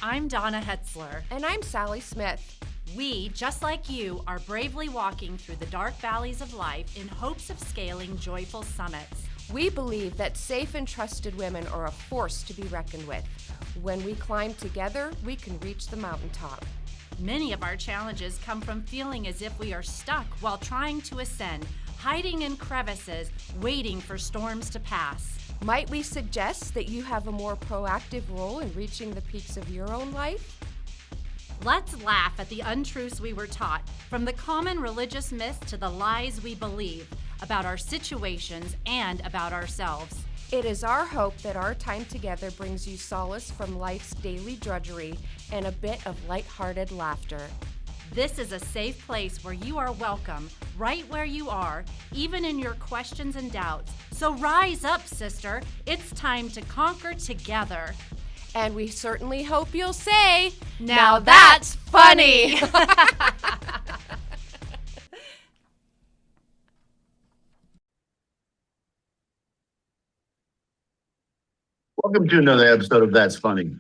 I'm Dawna Hetzler. And I'm Sally Smith. We, just like you, are bravely walking through the dark valleys of life in hopes of scaling joyful summits. We believe that safe and trusted women are a force to be reckoned with. When we climb together, we can reach the mountaintop. Many of our challenges come from feeling as if we are stuck while trying to ascend, hiding in crevices, waiting for storms to pass. Might we suggest that you have a more proactive role in reaching the peaks of your own life? Let's laugh at the untruths we were taught, from the common religious myths to the lies we believe about our situations and about ourselves. It is our hope that our time together brings you solace from life's daily drudgery and a bit of lighthearted laughter. This is a safe place where you are welcome, right where you are, even in your questions and doubts. So rise up, sister. It's time to conquer together. And we certainly hope you'll say, "Now that's funny!" Welcome to another episode of That's Funny.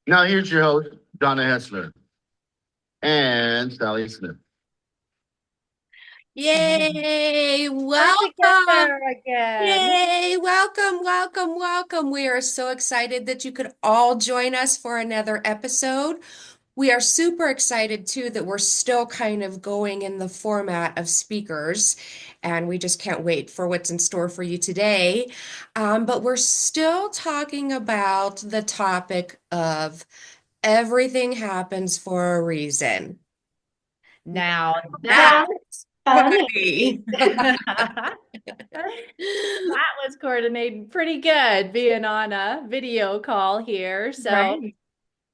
Now here's your host, Dawna Hetzler and Sally Smith. Yay! Welcome! Yay! Welcome. We are so excited that you could all join us for another episode. We are super excited too that we're still kind of going in the format of speakers, and we just can't wait for what's in store for you today. But we're still talking about the topic of everything happens for a reason. Now that's funny. That was coordinated pretty good, being on a video call here. So Right.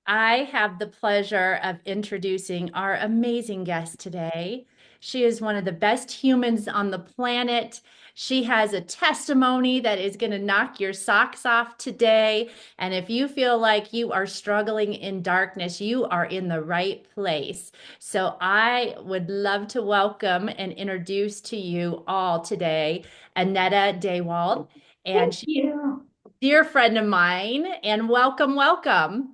I have the pleasure of introducing our amazing guest today. She is one of the best humans on the planet. She has a testimony that is going to knock your socks off today. And if you feel like you are struggling in darkness, you are in the right place. So I would love to welcome and introduce to you all today Annetta Daywald. And she's a dear friend of mine. And welcome.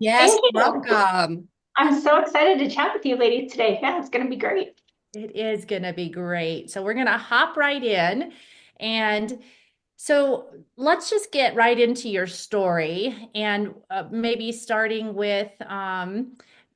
Yes, Thank you. welcome. I'm so excited to chat with you ladies today. Yeah, it's going to be great. It is going to be great. So we're going to hop right in. And so let's just get right into your story, and maybe starting with,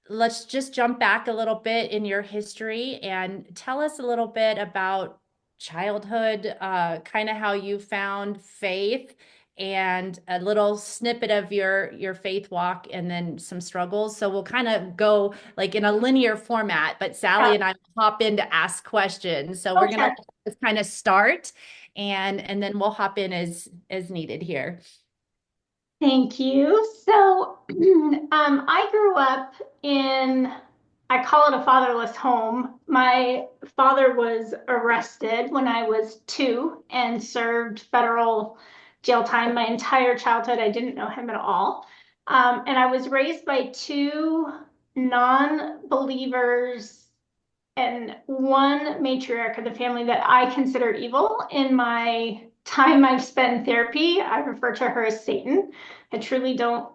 let's just jump back a little bit in your history and tell us a little bit about childhood, kind of how you found faith, and a little snippet of your faith walk, and then some struggles. So we'll kind of go like in a linear format, but Sally and I will hop in to ask questions. So we're going to just kind of start, and then we'll hop in as needed here. Thank you. So I grew up in, I call it a fatherless home. My father was arrested when I was 2 and served federal jail time my entire childhood. I didn't know him at all. And I was raised by 2 non-believers and one matriarch of the family that I consider evil. In my time I've spent in therapy, I refer to her as Satan. I truly don't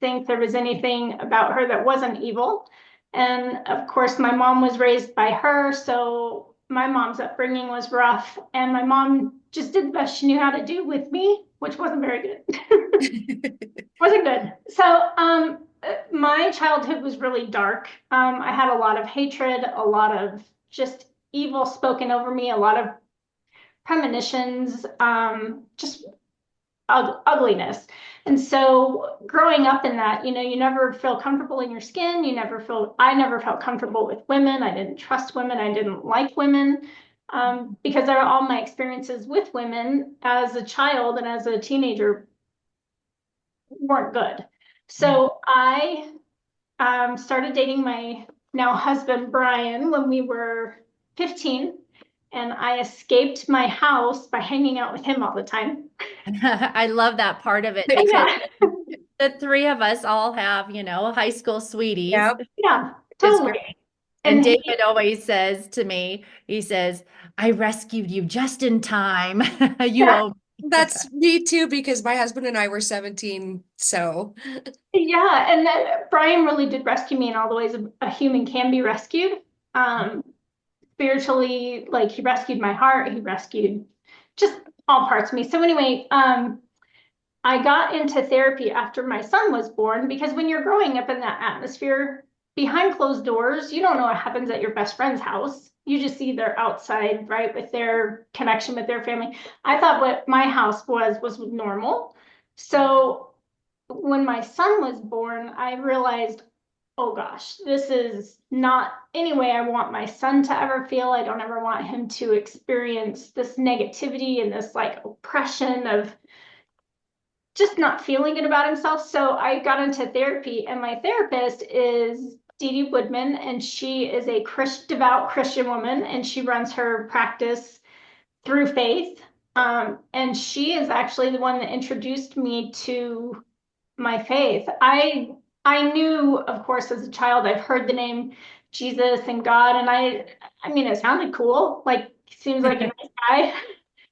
think there was anything about her that wasn't evil. And of course, my mom was raised by her, so my mom's upbringing was rough, and my mom just did the best she knew how to do with me, which wasn't very good. Wasn't good. So my childhood was really dark. I had a lot of hatred, a lot of just evil spoken over me, a lot of premonitions, just ugliness. And so growing up in that, you never feel comfortable in your skin. I never felt comfortable with women. I didn't trust women. I didn't like women, because all my experiences with women as a child and as a teenager weren't good. So I started dating my now husband, Brian, when we were 15, and I escaped my house by hanging out with him all the time. I love that part of it, because the 3 of us all have, high school sweeties. Yep. Yeah, totally. And David always says to me, he says, "I rescued you just in time." You owe me. That's me too, because my husband and I were 17. So, Yeah, and Brian really did rescue me in all the ways a human can be rescued. Um, Spiritually, like he rescued my heart, he rescued just all parts of me. So anyway, I got into therapy after my son was born because when you're growing up in that atmosphere behind closed doors, you don't know what happens at your best friend's house. You just see their outside, right, with their connection with their family. I thought what my house was normal. So when my son was born, I realized, oh gosh, this is not any way I want my son to ever feel. I don't ever want him to experience this negativity and this like oppression of just not feeling good about himself. So I got into therapy, and my therapist is Dee Dee Woodman, and she is a devout Christian woman, and she runs her practice through faith. And she is actually the one that introduced me to my faith. I knew, of course, as a child, I've heard the name Jesus and God, and I mean, it sounded cool. Like, he seems like a nice guy.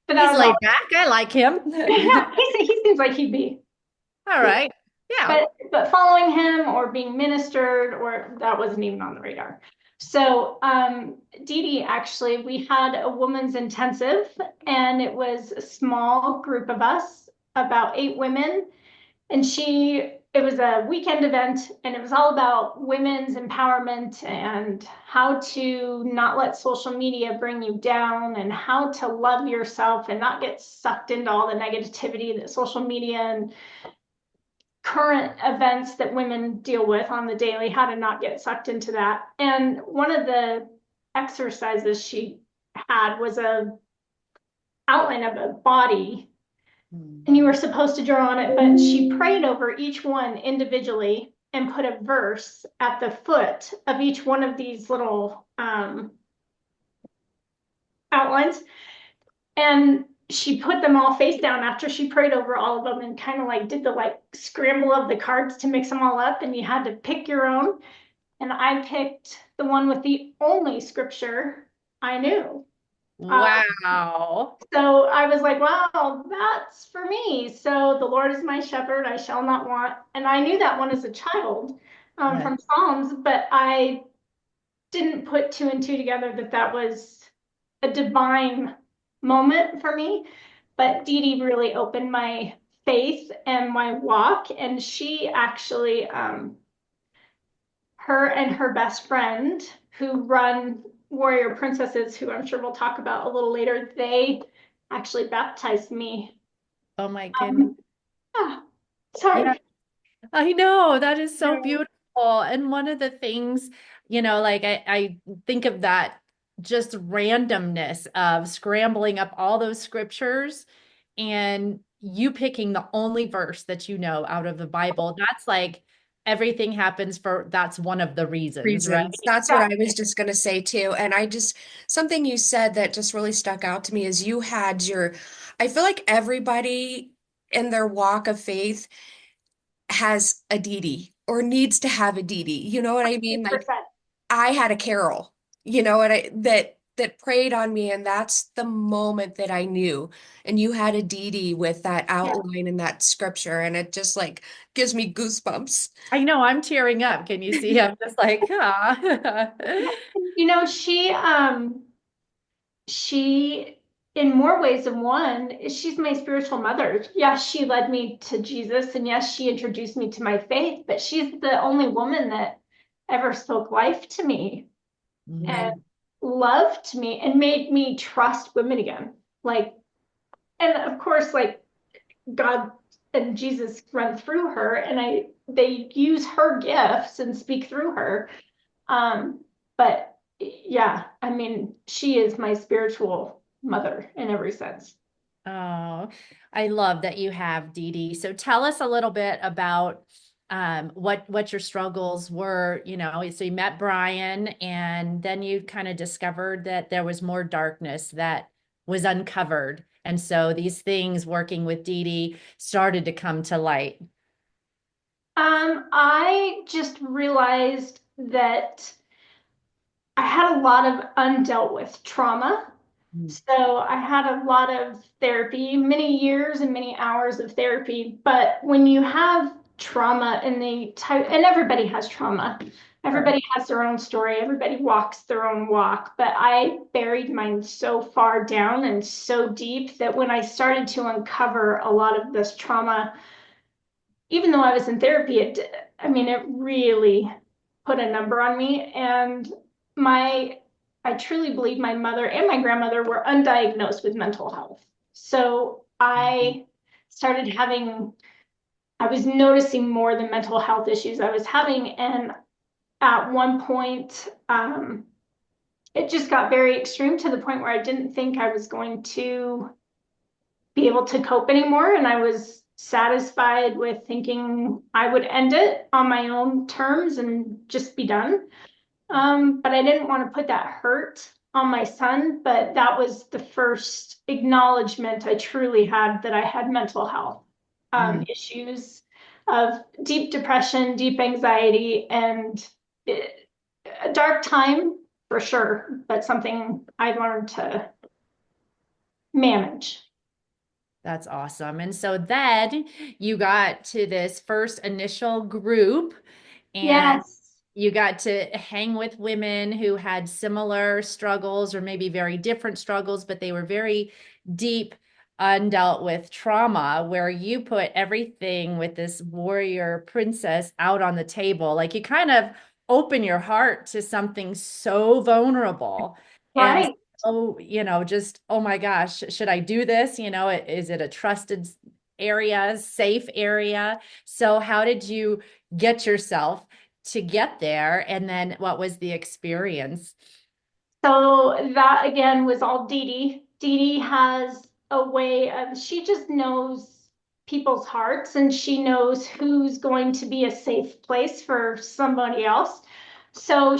But that He's was all. laid back. I like him. Yeah, he seems like he'd be All cool. right. Yeah. But following him or being ministered, or that wasn't even on the radar. So Dee Dee, actually, we had a woman's intensive, and it was a small group of us, about 8 women, and it was a weekend event, and it was all about women's empowerment and how to not let social media bring you down, and how to love yourself and not get sucked into all the negativity that social media and current events that women deal with on the daily, how to not get sucked into that. And one of the exercises she had was a outline of a body, and you were supposed to draw on it, but she prayed over each one individually and put a verse at the foot of each one of these little outlines. And she put them all face down after she prayed over all of them, and kind of like did the like scramble of the cards to mix them all up, and you had to pick your own. And I picked the one with the only scripture I knew. Um, Wow. So I was like, wow, that's for me. So the Lord is my shepherd, I shall not want. And I knew that one as a child Yeah. from Psalms, but I didn't put two and two together that that was a divine moment for me. But Dee Dee really opened my faith and my walk. And she actually, her and her best friend who run Warrior Princesses, who I'm sure we'll talk about a little later, they actually baptized me. Oh my goodness. Um, yeah, Yeah, sorry. I know. That is so No. beautiful. And one of the things, like I think of that just randomness of scrambling up all those scriptures and you picking the only verse that you know out of the Bible. That's like everything happens that's one of the reasons, right? reasons. That's what Yeah. I was just going to say too. And something you said that just really stuck out to me is I feel like everybody in their walk of faith has a Dee Dee or needs to have a Dee Dee. You know what I mean? Like 100%. I had a Carol, that prayed on me, and that's the moment that I knew. And you had a Dee Dee with that Yeah. outline and that scripture, and it just like gives me goosebumps. I know I'm tearing up. Can you see? I'm just like, ah. You know, she in more ways than one, she's my spiritual mother. Yes, she led me to Jesus, and yes, she introduced me to my faith, but she's the only woman that ever spoke life to me and Mhm. loved me and made me trust women again. Like, and of course, like God and Jesus run through her, and they use her gifts and speak through her. But yeah, I mean, she is my spiritual mother in every sense. Oh, I love that you have Dee Dee. So tell us a little bit about what your struggles were, So you met Brian and then you kind of discovered that there was more darkness that was uncovered. And so these things working with Dee Dee started to come to light. I just realized that I had a lot of undealt with trauma. Mm. So I had a lot of therapy, many years and many hours of therapy. But when you have trauma in the type, and everybody has trauma, Sure. everybody has their own story, everybody walks their own walk. But I buried mine so far down and so deep that when I started to uncover a lot of this trauma, even though I was in therapy, I mean, it really put a number on me. And my, I truly believe my mother and my grandmother were undiagnosed with mental health. So I started having, I was noticing more the mental health issues I was having. And at one point, it just got very extreme to the point where I didn't think I was going to be able to cope anymore. And I was satisfied with thinking I would end it on my own terms and just be done. But I didn't want to put that hurt on my son. But that was the first acknowledgement I truly had that I had mental health Mm. issues of deep depression, deep anxiety, and a dark time for sure, but something I learned to manage. That's awesome. And so then you got to this first initial group and Yes. you got to hang with women who had similar struggles or maybe very different struggles, but they were very deep, undealt with trauma, where you put everything with this warrior princess out on the table. Like you kind of open your heart to something so vulnerable and Right. oh, just, oh my gosh, should I do this? Is it a trusted area, safe area? So how did you get yourself to get there? And then what was the experience? So that again was all Dee Dee. Dee Dee has a way of, she just knows people's hearts and she knows who's going to be a safe place for somebody else. So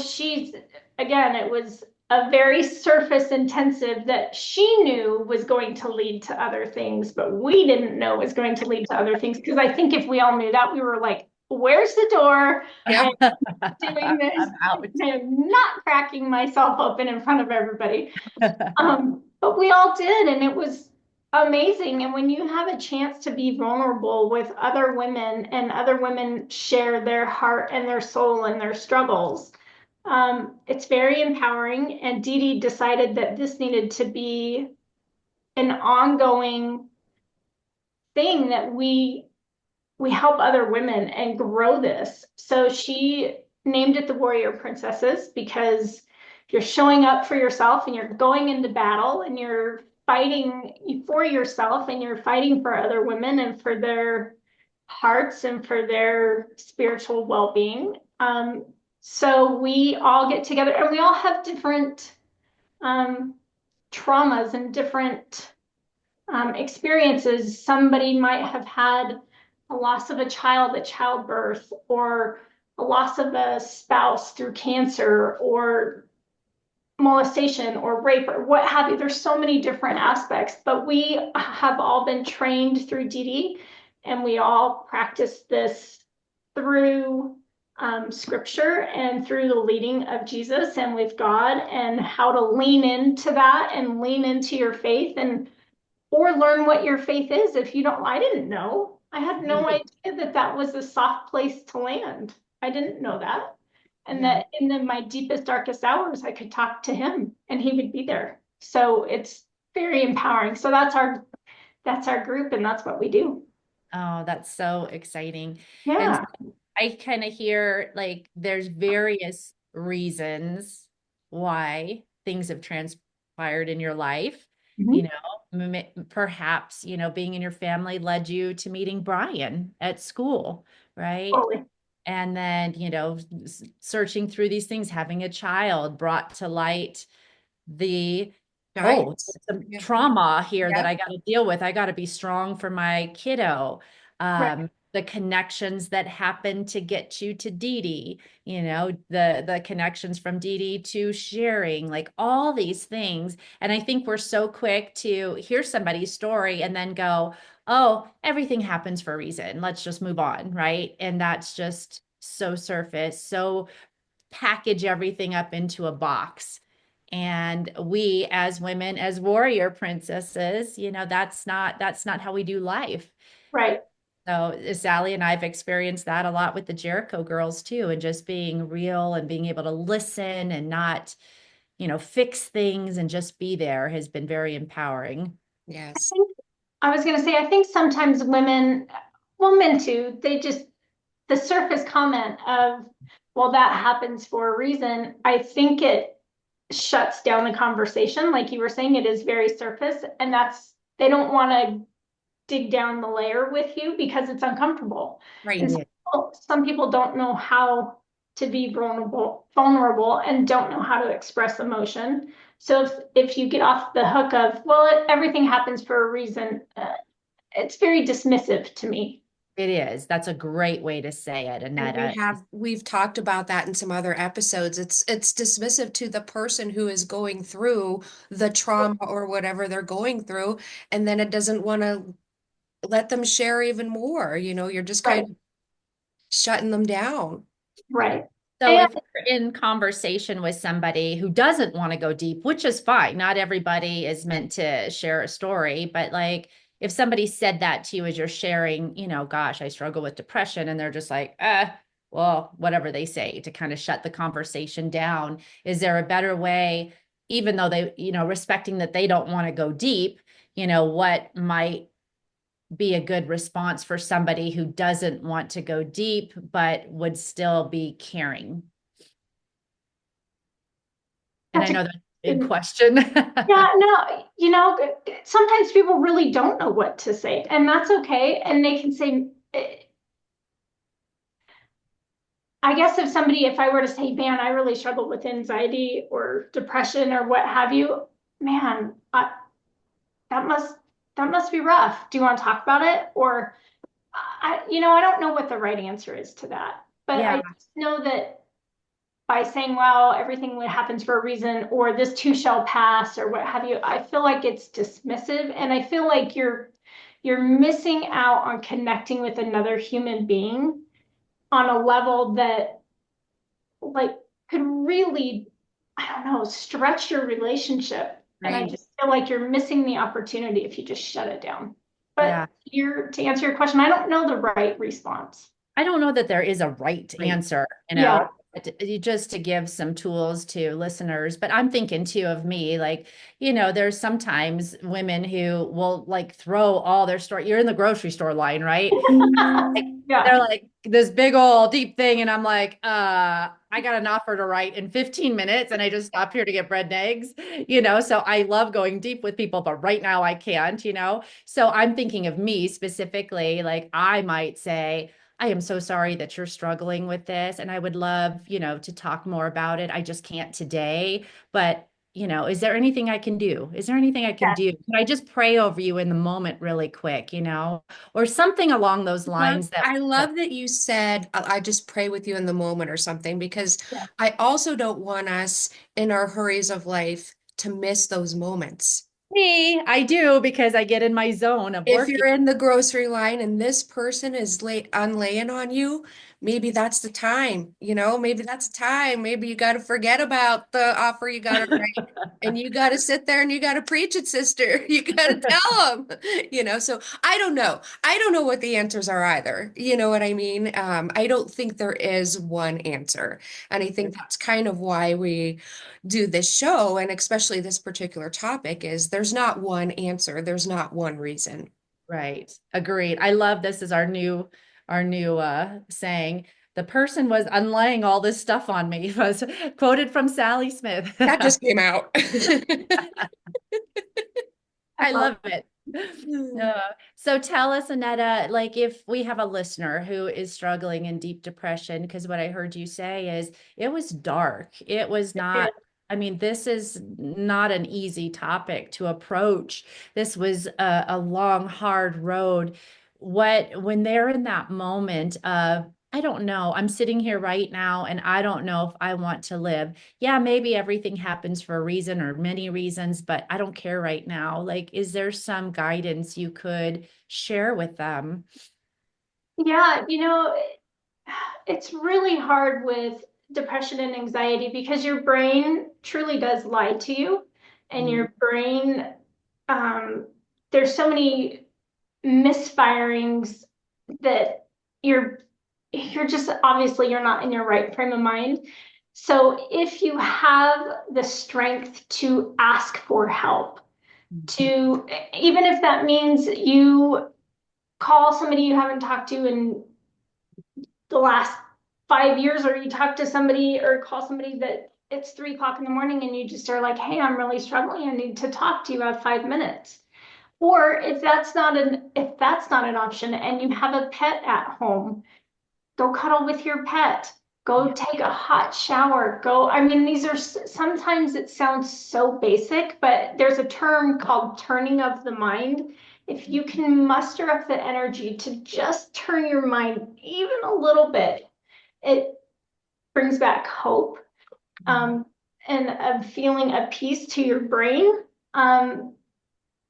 again, it was a very surface intensive that she knew was going to lead to other things, but we didn't know was going to lead to other things. Because I think if we all knew that, we were like, where's the door? Yeah. Doing this. I'm out. I am not cracking myself open in front of everybody. But we all did, and it was amazing. And when you have a chance to be vulnerable with other women and other women share their heart and their soul and their struggles, it's very empowering. And Dee Dee decided that this needed to be an ongoing thing that we help other women and grow this. So she named it the Warrior Princesses because you're showing up for yourself and you're going into battle and you're fighting for yourself and you're fighting for other women and for their hearts and for their spiritual well-being. So we all get together and we all have different um, traumas and different experiences. Somebody might have had a loss of a child at childbirth, or a loss of a spouse through cancer, or molestation, or rape, or what have you. There's so many different aspects, but we have all been trained through Dee Dee, and we all practice this through scripture and through the leading of Jesus and with God, and how to lean into that and lean into your faith and or learn what your faith is if you don't. I didn't know. I had no idea that that was a soft place to land. I didn't know that. And Yeah. that in my deepest, darkest hours, I could talk to him and he would be there. So it's very empowering. So that's our group and that's what we do. Oh, that's so exciting. And Yeah. I kind of hear like there's various reasons why things have transpired in your life. You Mhm. know, perhaps, being in your family led you to meeting Brian at school, right? Totally. And then, searching through these things, having a child brought to light the oh, Giants. some Yeah. trauma here that Yeah. I got to deal with. I got to be strong for my kiddo. Right. The connections that happen to get you to Dee Dee, the connections from Dee Dee to sharing, like all these things. And I think we're so quick to hear somebody's story and then go, oh, everything happens for a reason. Let's just move on, right? And that's just so surface, so package everything up into a box. And we as women, as warrior princesses, that's not how we do life. Right. So Sally and I've experienced that a lot with the Jericho girls too, and just being real and being able to listen and not, fix things and just be there has been very empowering. Yes. I was going to say, I think sometimes women, well, men too, the surface comment of, well, that happens for a reason. I think it shuts down the conversation. Like you were saying, it is very surface, and they don't want to dig down the layer with you because it's uncomfortable. Right. And some people don't know how to be vulnerable and don't know how to express emotion. So if you get off the hook of, well, everything happens for a reason, it's very dismissive to me. It is. That's a great way to say it, And Annetta. we've talked about that in some other episodes. It's dismissive to the person who is going through the trauma or whatever they're going through, and then it doesn't want to let them share even more. You're just kind Right. of shutting them down. Right. So And if you're in conversation with somebody who doesn't want to go deep, which is fine, not everybody is meant to share a story, but like if somebody said that to you as you're sharing, gosh, I struggle with depression, and they're just like, well, whatever they say to kind of shut the conversation down, is there a better way, even though they, respecting that they don't want to go deep, what might be a good response for somebody who doesn't want to go deep, but would still be caring? And I that's a know that's a big question. yeah, no, sometimes people really don't know what to say, and that's okay. And they can say, I guess if I were to say, man, I really struggle with anxiety or depression or what have you, man, that must that must be rough. Do you want to talk about it? Or I don't know what the right answer is to that, but Yeah, I just know that by saying, well, everything happens for a reason, or this too shall pass, or what have you, I feel like it's dismissive, and I feel like you're missing out on connecting with another human being on a level that like could really, I don't know, stretch your relationship. And I right. just feel like you're missing the opportunity if you just shut it down. Yeah. But to answer your question, I don't know the right response. I don't know that there is a right Right. answer, Yeah. just to give some tools to listeners. But I'm thinking too of me, like, there's sometimes women who will like throw all their story. You're in the grocery store line, right? Like, Yeah. they're like this big old deep thing. And I'm like, I got an offer to write in 15 minutes and I just stopped here to get bread and eggs, so I love going deep with people, but right now I can't. So I'm thinking of me specifically, like I might say, I am so sorry that you're struggling with this. And I would love, to talk more about it. I just can't today. But, is there anything I can do? Is there anything I can do? Can I just pray over you in the moment really quick, or something along those lines I that love that you said, I just pray with you in the moment or something, because Yeah. I also don't want us in our hurries of life to miss those moments. me, I do because I get in my zone of If working. you're in the grocery line and this person is late unlaying on you, maybe that's the time, maybe that's the time. Maybe you got to forget about the offer you got to write and you got to sit there and you got to preach it, sister. You got to tell them, so I don't know. I don't know what the answers are either. You know what I mean? I don't think there is one answer. And I think that's kind of why we do this show, and especially this particular topic, is there's not one answer. There's not one reason. Right. Agreed. I love this is our new saying. The person was unlaying all this stuff on me was quoted from Sally Smith. That just came out. I Well, love it. So tell us, Annetta, like if we have a listener who is struggling in deep depression, because what I heard you say is it was dark. It was not, I mean, this is not an easy topic to approach. This was a long, hard road. When they're in that moment of, I don't know, I'm sitting here right now and I don't know if I want to live. Yeah, maybe everything happens for a reason or many reasons, but I don't care right now. Like, is there some guidance you could share with them? yeah, it's really hard with depression and anxiety because your brain truly does lie to you, and your brain, um, there's so many misfirings that you're just obviously you're not in your right frame of mind. So if you have the strength to ask for help, to even if that means you call somebody you haven't talked to in the last 5 years, or you talk to somebody or call somebody that it's 3 o'clock in the morning and you just are like, hey, I'm really struggling. I need to talk to you. I have 5 minutes. Or if that's not an option and you have a pet at home, go cuddle with your pet. Go take a hot shower. I mean, these are sometimes it sounds so basic, but there's a term called turning of the mind. If you can muster up the energy to just turn your mind even a little bit, it brings back hope, and a feeling of peace to your brain.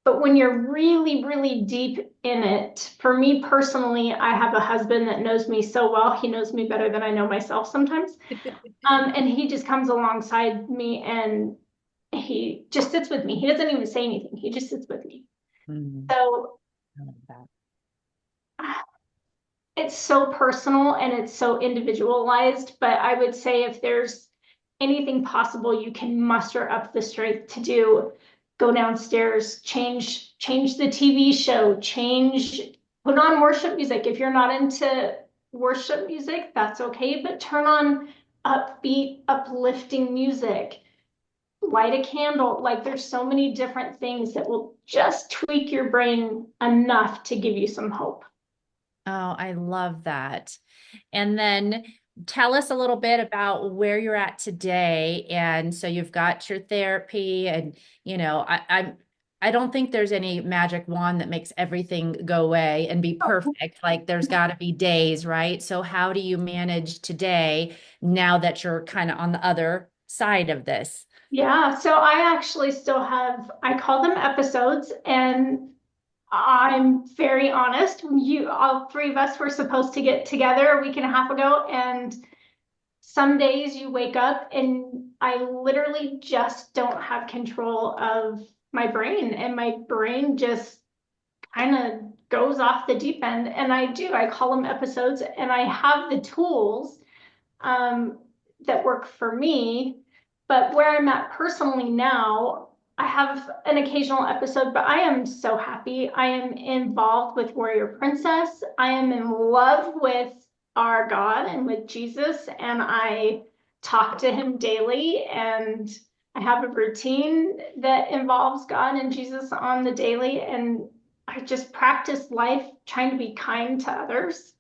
But when you're really, really deep in it, for me personally, I have a husband that knows me so well. He knows me better than I know myself sometimes. And he just comes alongside me and he just sits with me. He doesn't even say anything. He just sits with me. So it's so personal and it's so individualized, but I would say if there's anything possible you can muster up the strength to do, go downstairs, change the TV show, put on worship music. If you're not into worship music, that's okay, but turn on upbeat, uplifting music. Light a candle. Like there's so many different things that will just tweak your brain enough to give you some hope. Oh, I love that. And then tell us a little bit about where you're at today. And so you've got your therapy and, I don't think there's any magic wand that makes everything go away and be perfect. Like there's got to be days, right? So how do you manage today now that you're kind of on the other side of this? Yeah, so I actually I call them episodes, and I'm very honest. All three of us were supposed to get together a week and a half ago, and some days you wake up and I literally just don't have control of my brain, and my brain just kind of goes off the deep end. And I call them episodes, and I have the tools um, that work for me. But where I'm at personally now, I have an occasional episode, but I am so happy. I am involved with Warrior Princess. I am in love with our God and with Jesus, and I talk to him daily, and I have a routine that involves God and Jesus on the daily, and I just practice life trying to be kind to others.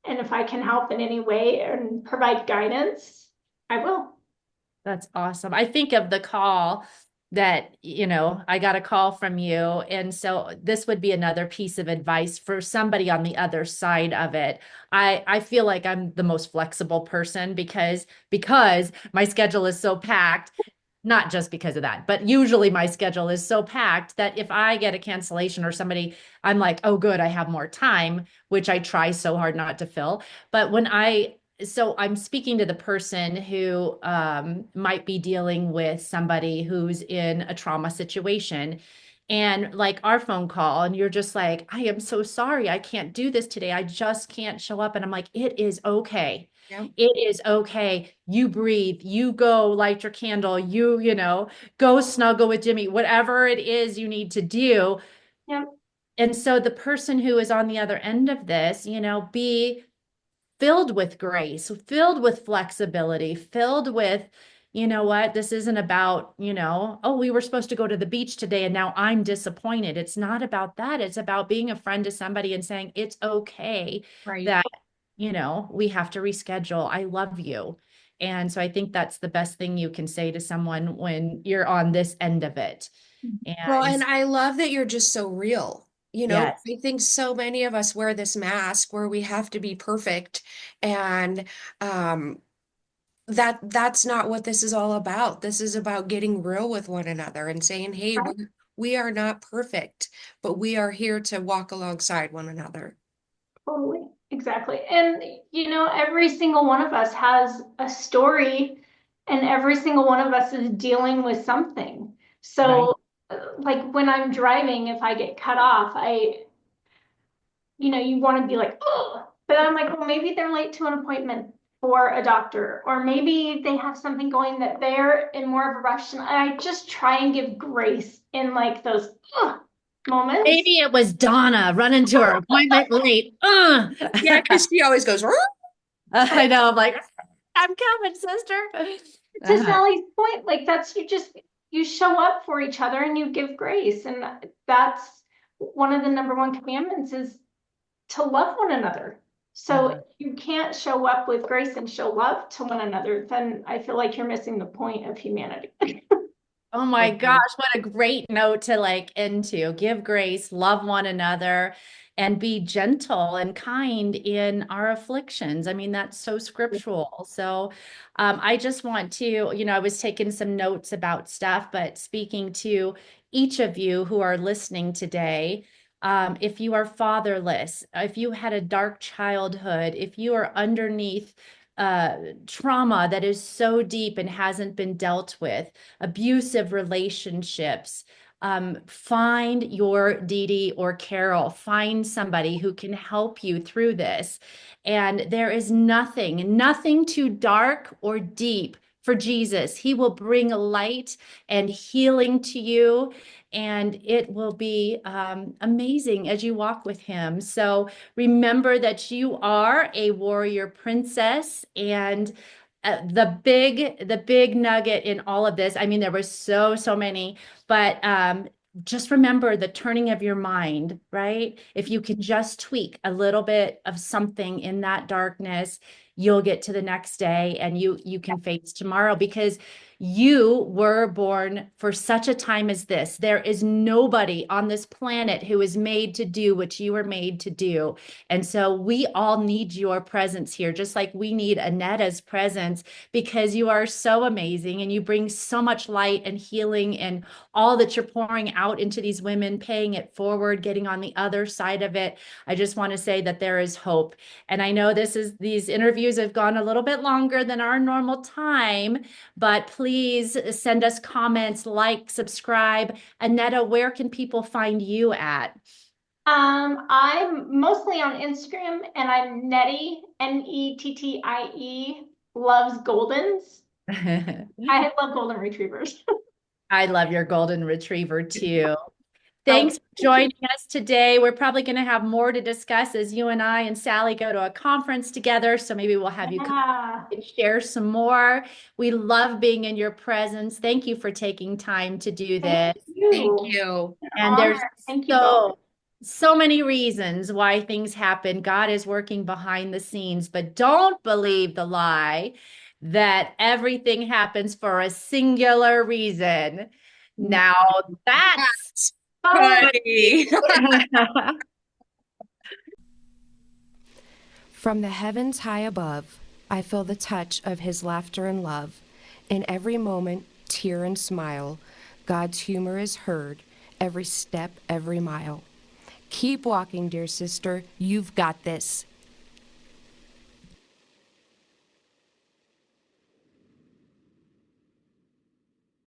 And if I can help in any way and provide guidance, I will. That's awesome. I think of the call that, I got a call from you. And so this would be another piece of advice for somebody on the other side of it. I feel like I'm the most flexible person because my schedule is so packed. Not just because of that, but usually my schedule is so packed that if I get a cancellation or somebody, I'm like, oh, good, I have more time, which I try so hard not to fill. But so I'm speaking to the person who might be dealing with somebody who's in a trauma situation. And like our phone call, and you're just like, I am so sorry. I can't do this today. I just can't show up. And I'm like, it is okay. Yeah. It is okay. You breathe, you go light your candle, go snuggle with Jimmy, whatever it is you need to do. Yeah. And so the person who is on the other end of this, be filled with grace, filled with flexibility, filled with, what, this isn't about, oh, we were supposed to go to the beach today and now I'm disappointed. It's not about that. It's about being a friend to somebody and saying, it's okay that, we have to reschedule. I love you. And so I think that's the best thing you can say to someone when you're on this end of it. Well, and And I love that you're just so real. yes, I think so many of us wear this mask where we have to be perfect, and that's not what this is all about. This is about getting real with one another and saying, hey, Right. we are not perfect, but we are here to walk alongside one another. Totally. Exactly. And, every single one of us has a story, and every single one of us is dealing with something. Right. So, like when I'm driving, if I get cut off, you want to be like, oh, but I'm like, well, maybe they're late to an appointment for a doctor, or maybe they have something going that they're in more of a rush. And I just try and give grace in like those moments. Maybe it was Dawna running to her appointment late. Yeah, because she always goes, I know. I'm like, I'm coming, sister. To Sally's point, like that's you show up for each other and you give grace. And that's one of the number one commandments is to love one another. So if you can't show up with grace and show love to one another, then I feel like you're missing the point of humanity. Oh my gosh, what a great note to like end to. Give grace, love one another, and be gentle and kind in our afflictions. I mean, that's so scriptural. So I just want to, I was taking some notes about stuff, but speaking to each of you who are listening today, if you are fatherless, if you had a dark childhood, if you are underneath trauma that is so deep and hasn't been dealt with, abusive relationships. Find your Dee Dee or Carol. Find somebody who can help you through this. And there is nothing too dark or deep for Jesus. He will bring light and healing to you, and it will be amazing as you walk with him. So remember that you are a warrior princess, and the big nugget in all of this, I mean, there were so many, but just remember the turning of your mind, right? If you can just tweak a little bit of something in that darkness, you'll get to the next day and you can face tomorrow, because you were born for such a time as this. There is nobody on this planet who is made to do what you were made to do. And so we all need your presence here, just like we need Annetta's presence, because you are so amazing and you bring so much light and healing and all that you're pouring out into these women, paying it forward, getting on the other side of it. I just want to say that there is hope. And I know these interviews have gone a little bit longer than our normal time, but please send us comments, like, subscribe. Annetta, where can people find you at? I'm mostly on Instagram, and I'm Nettie, Nettie, loves Goldens. I love golden retrievers. I love your golden retriever too. Thanks for joining us today. We're probably going to have more to discuss as you and I and Sally go to a conference together. So maybe we'll have you come and share some more. We love being in your presence. Thank you for taking time to do this. Thank you. And there's so many reasons why things happen. God is working behind the scenes, but don't believe the lie that everything happens for a singular reason. Now that's funny. From the heavens high above, I feel the touch of his laughter and love. In every moment, tear and smile, God's humor is heard, every step, every mile. Keep walking, dear sister. You've got this.